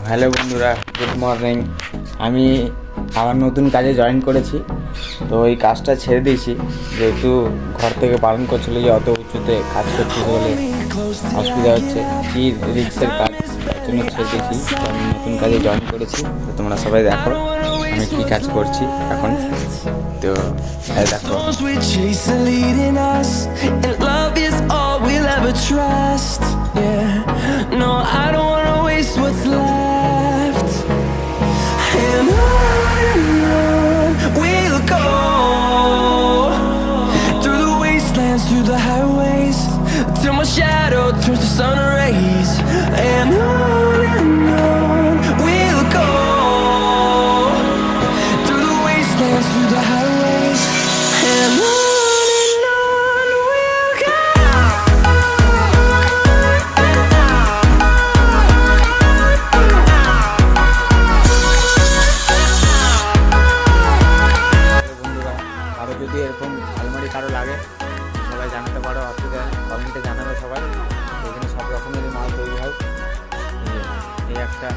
Hello বন্ধুরা, good morning. আমি আমার নতুন কাজে জয়েন করেছি, তো এই কাজটা ছেড়ে দিয়েছি যেহেতু ঘর থেকে বারণ করছিল যে অত উঁচুতে কাজ করতে বলে অসুবিধা হচ্ছে, কি রিক্সের কাজ, তার জন্য ছেড়ে দিয়েছি। তো আমি নতুন কাজে জয়েন করেছি, তো তোমরা সবাই দেখো আমি কী কাজ করছি এখন। তো এই দেখো, what's left, and on we'll go, through the wastelands, through the highways, till my shadow turns to sun rays. And on we'll go, through the wastelands, through the highways, and on we'll go. আরও যদি এরকম আলমারি কারো লাগে সবাই জানাতে পারো, অসুবিধা কমেন্টে জানাবে সবাই। এখানে সব রকমেরই মাল তৈরি হয়। এই একটা